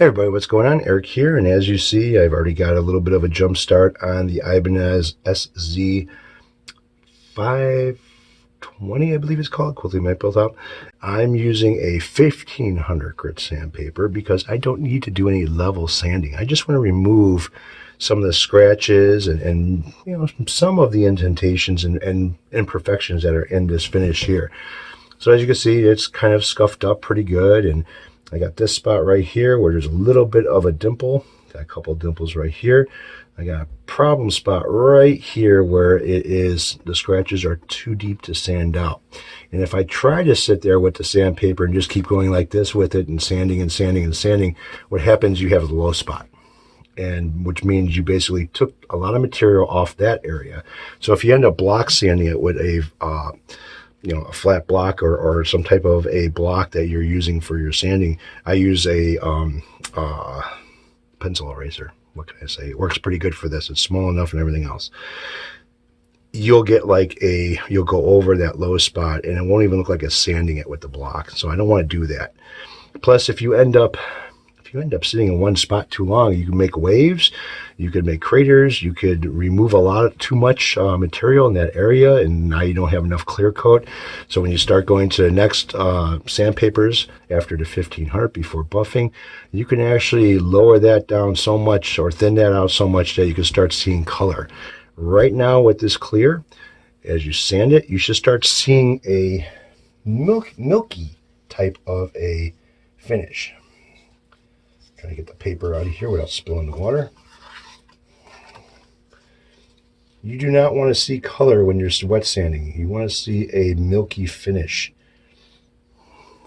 Hey everybody, what's going on? Eric here, and as you see, I've already got a little bit of a jump start on the Ibanez SZ520, I believe it's called. Quickly might build up. I'm using a 1500 grit sandpaper because I don't need to do any level sanding. I just want to remove some of the scratches and you know, some of the indentations and imperfections that are in this finish here. So as you can see, it's kind of scuffed up pretty good, and I got this spot right here where there's a little bit of a dimple. Got a couple of dimples right here. I got a problem spot right here where it is, the scratches are too deep to sand out. And if I try to sit there with the sandpaper and just keep going like this with it and sanding and sanding and sanding, what happens, you have a low spot. And which means you basically took a lot of material off that area. So if you end up block sanding it with a a flat block or some type of a block that you're using for your sanding. I use a pencil eraser. What can I say? It works pretty good for this. It's small enough and everything else. You'll get you'll go over that low spot and it won't even look like it's sanding it with the block. So I don't want to do that. Plus, if you end up sitting in one spot too long, you can make waves, you could make craters, you could remove too much material in that area, and now you don't have enough clear coat. So when you start going to the next sandpapers after the 1500 before buffing, you can actually lower that down so much or thin that out so much that you can start seeing color. Right now with this clear, as you sand it, you should start seeing a milky type of a finish. Trying to get the paper out of here without spilling the water. You do not want to see color when you're wet sanding. You want to see a milky finish.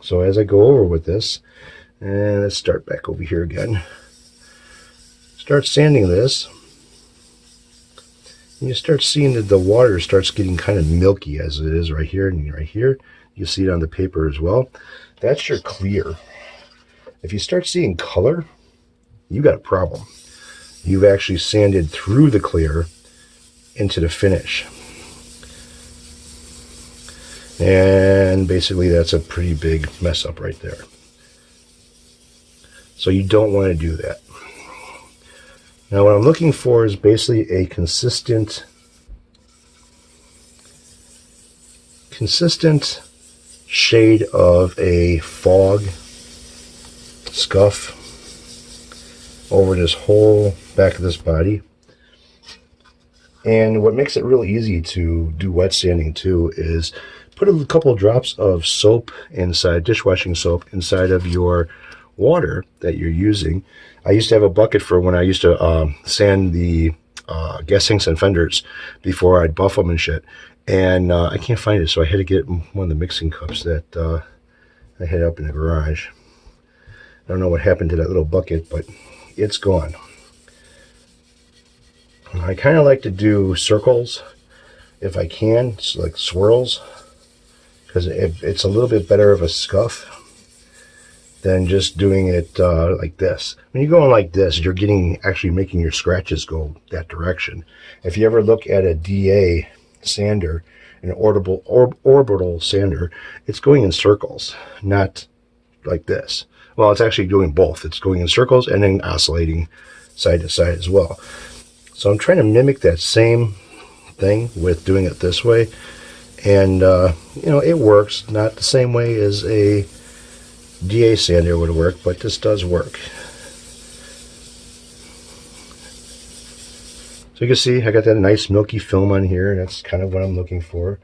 So as I go over with this, and let's start back over here again. Start sanding this. And you start seeing that the water starts getting kind of milky as it is right here and right here. You see it on the paper as well. That's your clear. If you start seeing color, you got a problem. You've actually sanded through the clear into the finish. And basically that's a pretty big mess up right there. So you don't want to do that. Now what I'm looking for is basically a consistent shade of a fog scuff over this whole back of this body. And what makes it really easy to do wet sanding too is put a couple of drops of soap inside, dishwashing soap, inside of your water that you're using. I used to have a bucket for when I used to sand the gas sinks and fenders before I'd buff them and shit. And I can't find it, so I had to get one of the mixing cups that I had up in the garage. I don't know what happened to that little bucket, but it's gone. I kind of like to do circles if I can, like swirls, because it's a little bit better of a scuff than just doing it like this. When you're going like this, you're actually making your scratches go that direction. If you ever look at a DA sander, an orbital sander, it's going in circles, not like this. Well, it's actually doing both. It's going in circles and then oscillating side to side as well. So I'm trying to mimic that same thing with doing it this way. And, it works. Not the same way as a DA sander would work, but this does work. So you can see I got that nice milky film on here. That's kind of what I'm looking for.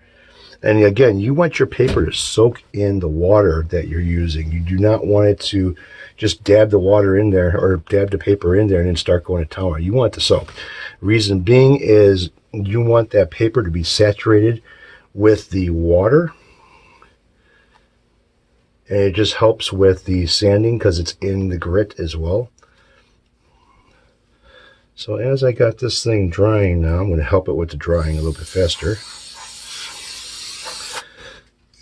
And again, you want your paper to soak in the water that you're using. You do not want it to just dab the water in there or dab the paper in there and then start going to town. You want it to soak. Reason being is you want that paper to be saturated with the water. And it just helps with the sanding because it's in the grit as well. So as I got this thing drying now, I'm going to help it with the drying a little bit faster.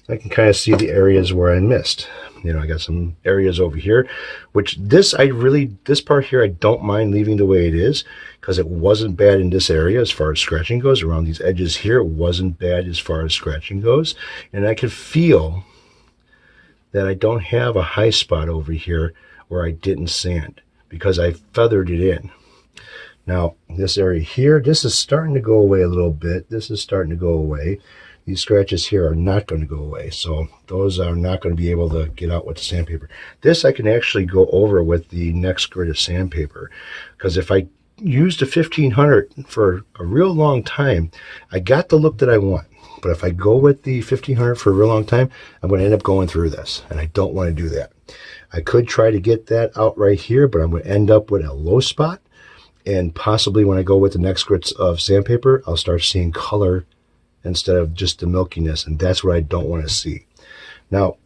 I can kind of see the areas where I missed. I got some areas over here, which this part here, I don't mind leaving the way it is because it wasn't bad in this area as far as scratching goes. Around these edges here, it wasn't bad as far as scratching goes. And I could feel that I don't have a high spot over here where I didn't sand because I feathered it in. Now, this area here, this is starting to go away a little bit. This is starting to go away. These scratches here are not going to go away, so those are not going to be able to get out with the sandpaper. This I can actually go over with the next grit of sandpaper, because if I used a 1500 for a real long time, I got the look that I want. But if I go with the 1500 for a real long time, I'm going to end up going through this, and I don't want to do that. I could try to get that out right here, but I'm going to end up with a low spot, and possibly when I go with the next grits of sandpaper, I'll start seeing color instead of just the milkiness, and that's what I don't want to see. Now,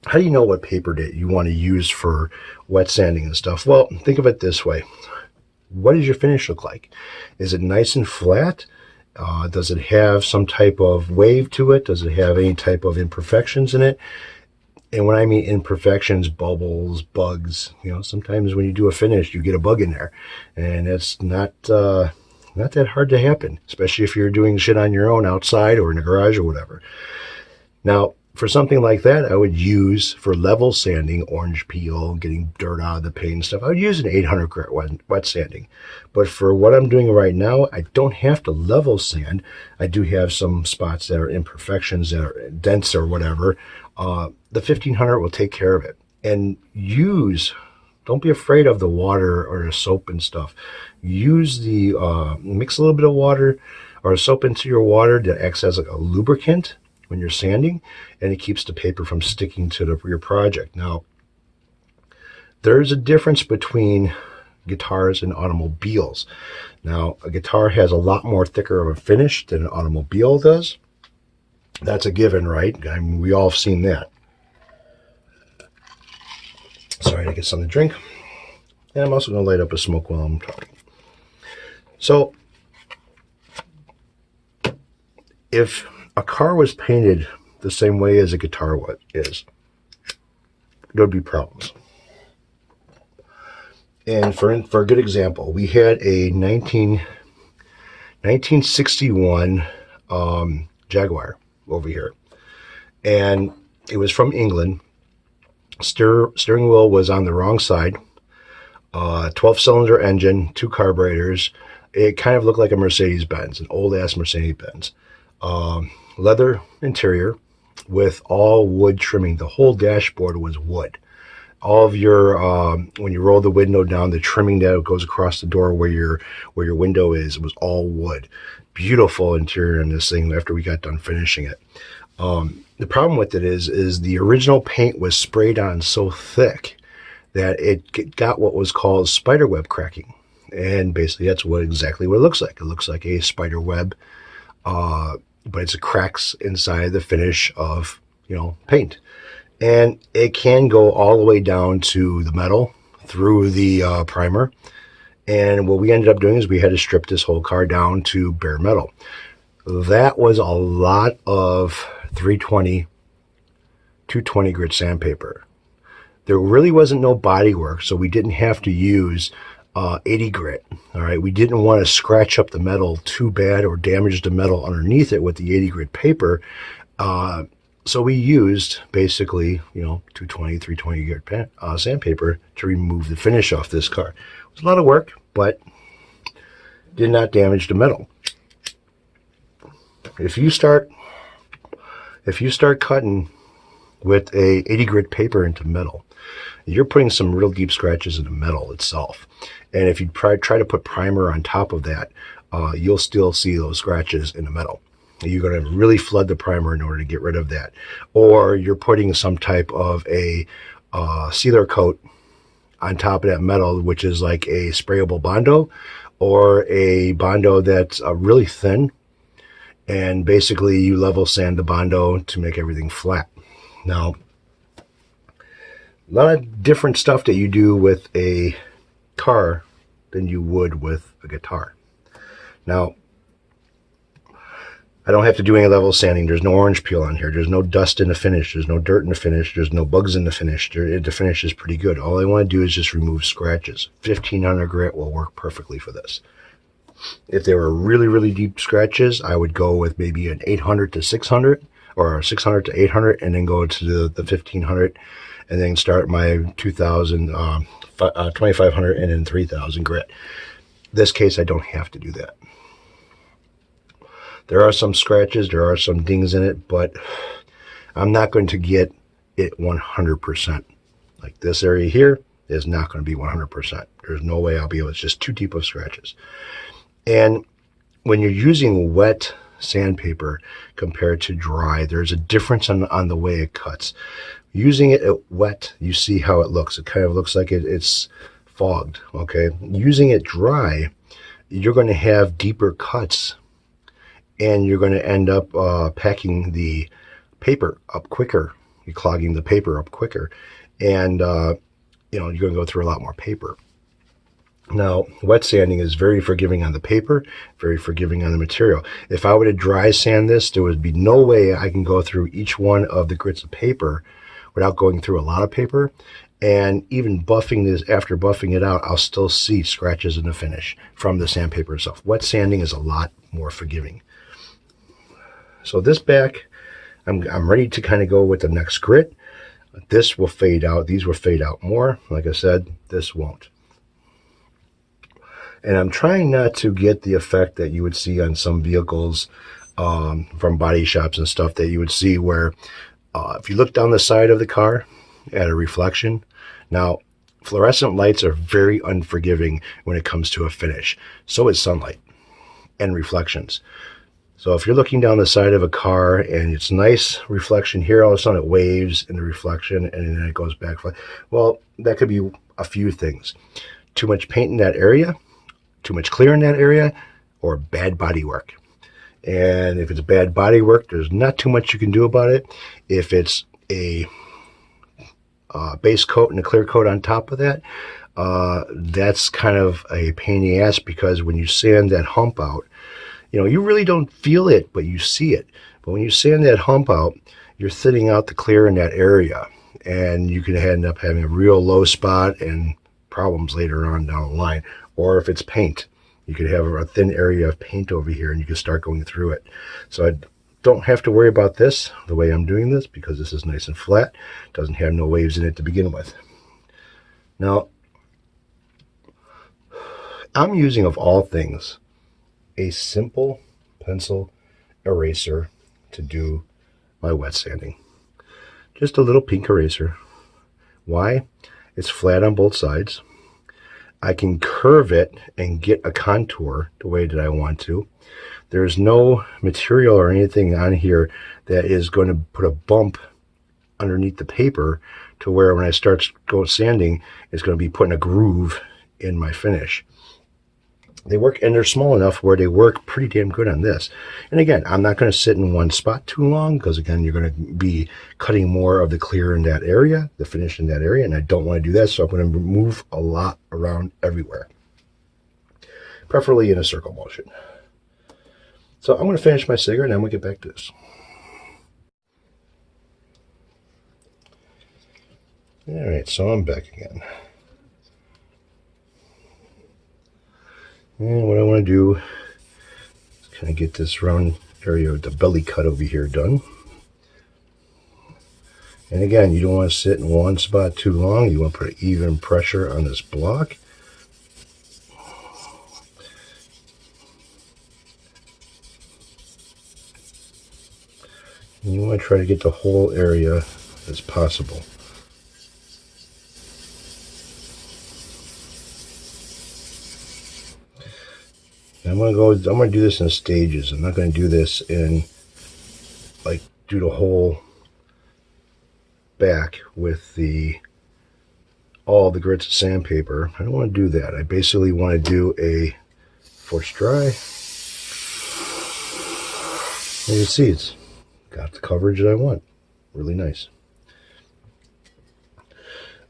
how do you know what paper that you want to use for wet sanding and stuff? Well, think of it this way. What does your finish look like? Is it nice and flat? Does it have some type of wave to it? Does it have any type of imperfections in it? And when I mean imperfections, bubbles, bugs, you know, sometimes when you do a finish, you get a bug in there, and it's not that hard to happen, especially if you're doing shit on your own outside or in a garage or whatever. Now, for something like that, I would use, for level sanding, orange peel, getting dirt out of the paint and stuff, I would use an 800 grit wet sanding. But for what I'm doing right now, I don't have to level sand. I do have some spots that are imperfections, that are dents or whatever. The 1500 will take care of it. And don't be afraid of the water or the soap and stuff. Use mix a little bit of water or soap into your water that acts as like a lubricant when you're sanding, and it keeps the paper from sticking to your project. Now, there's a difference between guitars and automobiles. Now, a guitar has a lot more thicker of a finish than an automobile does. That's a given, right? I mean, we all have seen that. Sorry to get something to drink. And I'm also going to light up a smoke while I'm talking. So, if a car was painted the same way as a guitar is, there would be problems. And for a good example, we had a 1961 Jaguar over here, and it was from England. Steering wheel was on the wrong side, 12-cylinder engine, 2 carburetors. It kind of looked like a Mercedes-Benz, an old-ass Mercedes-Benz. Leather interior with all wood trimming. The whole dashboard was wood. All of your when you roll the window down, the trimming that goes across the door where your window is, was all wood. Beautiful interior in this thing after we got done finishing it. The problem with it is the original paint was sprayed on so thick that it got what was called spiderweb cracking, and basically that's exactly what it looks like. It looks like a spider web. But it's cracks inside the finish of, paint. And it can go all the way down to the metal through the primer. And what we ended up doing is we had to strip this whole car down to bare metal. That was a lot of 320, 220 grit sandpaper. There really wasn't no body work, so we didn't have to use 80 grit. All right, we didn't want to scratch up the metal too bad or damage the metal underneath it with the 80 grit paper. So we used basically, 220, 320 grit sandpaper to remove the finish off this car. It was a lot of work, but did not damage the metal. If you start cutting with a 80 grit paper into metal, you're putting some real deep scratches in the metal itself. And if you try to put primer on top of that, you'll still see those scratches in the metal. You're going to really flood the primer in order to get rid of that. Or you're putting some type of a sealer coat on top of that metal, which is like a sprayable Bondo, or a Bondo that's really thin. And basically you level sand the Bondo to make everything flat. Now, a lot of different stuff that you do with a car than you would with a guitar. Now, I don't have to do any level sanding. There's no orange peel on here. There's no dust in the finish. There's no dirt in the finish. There's no bugs in the finish. The finish is pretty good. All I want to do is just remove scratches. 1500 grit will work perfectly for this. If they were really, really deep scratches, I would go with maybe an 800 to 600 or 600 to 800 and then go to the 1500. and then start my 2000, 2500 and then 3000 grit. This case, I don't have to do that. There are some scratches, there are some dings in it, but I'm not going to get it 100%. Like this area here is not going to be 100%. There's no way I'll be able, it's just too deep of scratches. And when you're using wet sandpaper compared to dry, there's a difference on the way it cuts. Using it wet, you see how it looks. It kind of looks like it's fogged, okay? Using it dry, you're going to have deeper cuts, and you're going to end up packing the paper up quicker. You're clogging the paper up quicker, and you know, you're going to go through a lot more paper. Now, wet sanding is very forgiving on the paper, very forgiving on the material. If I were to dry sand this, there would be no way I can go through each one of the grits of paper without going through a lot of paper. And even buffing this, after buffing it out, I'll still see scratches in the finish from the sandpaper itself. Wet sanding is a lot more forgiving. So this back, I'm ready to kind of go with the next grit. This will fade out. These will fade out more. Like I said, this won't. And I'm trying not to get the effect that you would see on some vehicles from body shops and stuff, that you would see where if you look down the side of the car at a reflection. Now, fluorescent lights are very unforgiving when it comes to a finish. So is sunlight and reflections. So if you're looking down the side of a car and it's nice reflection here, all of a sudden it waves in the reflection and then it goes back. Well, that could be a few things. Too much paint in that area, too much clear in that area, or bad body work. And if it's bad body work, there's not too much you can do about it. If it's a base coat and a clear coat on top of that, that's kind of a pain in the ass, because when you sand that hump out, you know, you really don't feel it, but you see it. But when you sand that hump out, you're thinning out the clear in that area, and you can end up having a real low spot and problems later on down the line. Or if it's paint, you could have a thin area of paint over here and you can start going through it. So I don't have to worry about this the way I'm doing this, because this is nice and flat. It doesn't have no waves in it to begin with. Now, I'm using, of all things, a simple pencil eraser to do my wet sanding. Just a little pink eraser. Why? It's flat on both sides. I can curve it and get a contour the way that I want to. There's no material or anything on here that is going to put a bump underneath the paper to where when I start sanding, it's going to be putting a groove in my finish. They work, and they're small enough where they work pretty damn good on this. And again, I'm not going to sit in one spot too long, because again, you're going to be cutting more of the clear in that area, the finish in that area, and I don't want to do that, so I'm going to move a lot around everywhere, preferably in a circle motion. So I'm going to finish my cigarette, and then we'll get back to this. All right, so I'm back again. And what I want to do is kind of get this round area of the belly cut over here done. And again, you don't want to sit in one spot too long. You want to put even pressure on this block. And you want to try to get the whole area as possible. I'm going to do this in stages. I'm not going to do this in, like, do the whole back with all the grits of sandpaper. I don't want to do that. I basically want to do a force dry. And you see, it's got the coverage that I want. Really nice.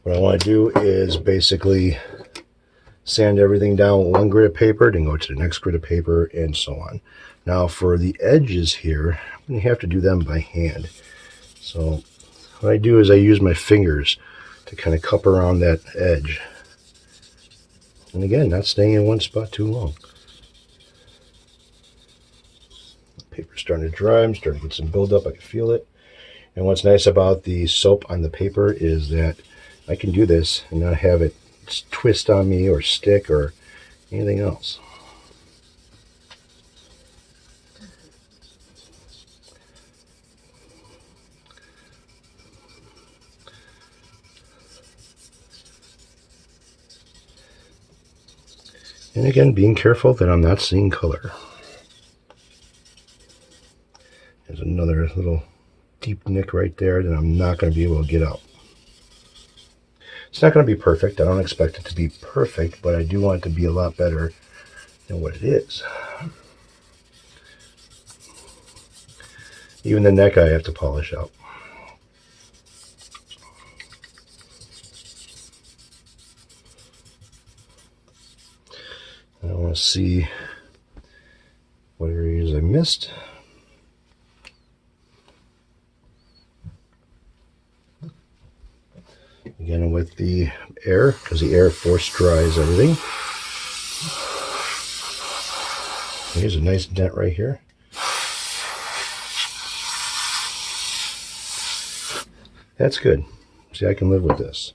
What I want to do is basically sand everything down with one grit of paper, then go to the next grit of paper, and so on. Now for the edges here, I'm going to have to do them by hand. So what I do is I use my fingers to kind of cup around that edge. And again, not staying in one spot too long. The paper's starting to dry. I'm starting to get some buildup. I can feel it. And what's nice about the soap on the paper is that I can do this and not have it twist on me or stick or anything else. And again, being careful that I'm not seeing color. There's another little deep nick right there that I'm not going to be able to get out. It's not going to be perfect. I don't expect it to be perfect, but I do want it to be a lot better than what it is. Even the neck I have to polish out. I want to see what areas I missed. Again, with the air, because the air force dries everything. Here's a nice dent right here. That's good. See, I can live with this.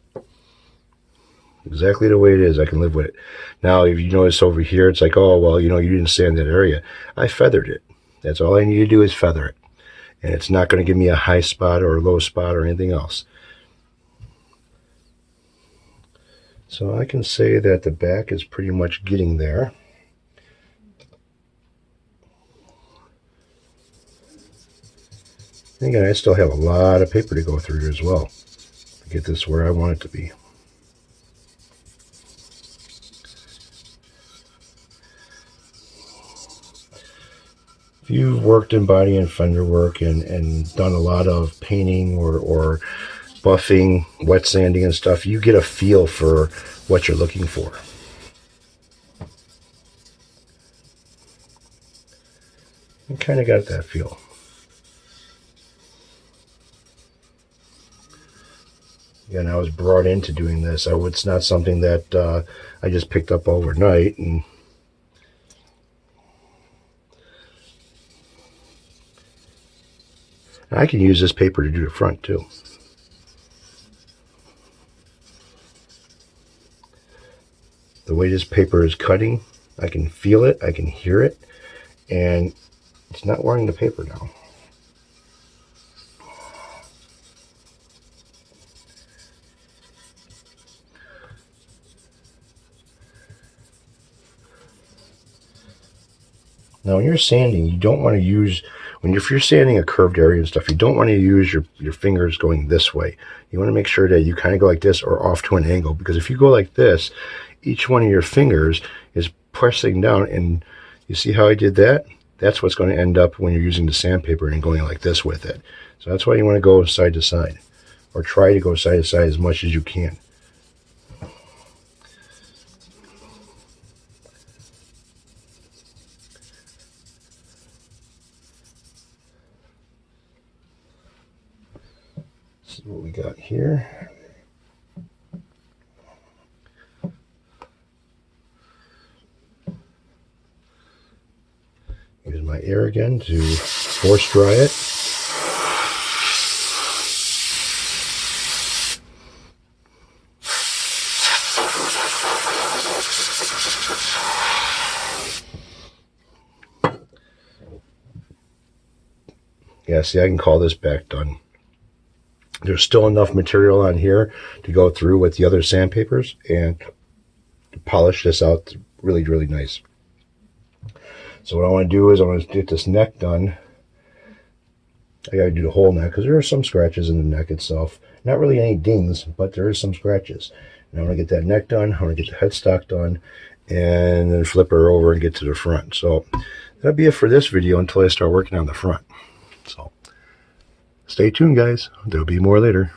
Exactly the way it is, I can live with it. Now, if you notice over here, it's like, oh, well, you know, you didn't sand that area. I feathered it. That's all I need to do is feather it. And it's not going to give me a high spot or a low spot or anything else. So I can say that the back is pretty much getting there. And again, I still have a lot of paper to go through here as well to get this where I want it to be. If you've worked in body and fender work and done a lot of painting or buffing, wet sanding and stuff, you get a feel for what you're looking for. I kind of got that feel. Again, I was brought into doing this. It's not something that I just picked up overnight. And I can use this paper to do the front too. The way this paper is cutting, I can feel it, I can hear it, and it's not wearing the paper down. Now, when you're sanding, you don't want to use, if you're sanding a curved area and stuff, you don't want to use your fingers going this way. You want to make sure that you kind of go like this or off to an angle, because if you go like this, each one of your fingers is pressing down, and you see how I did that? That's what's going to end up when you're using the sandpaper and going like this with it. So that's why you want to go side to side, or try to go side to side as much as you can. This is what we got here. Use my air again to force dry it. Yeah, see, I can call this back done. There's still enough material on here to go through with the other sandpapers and polish this out really, really nice. So what I want to do is I want to get this neck done. I got to do the whole neck because there are some scratches in the neck itself. Not really any dings, but there is some scratches. And I want to get that neck done. I want to get the headstock done, and then flip her over and get to the front. So that'll be it for this video until I start working on the front. So stay tuned, guys. There'll be more later.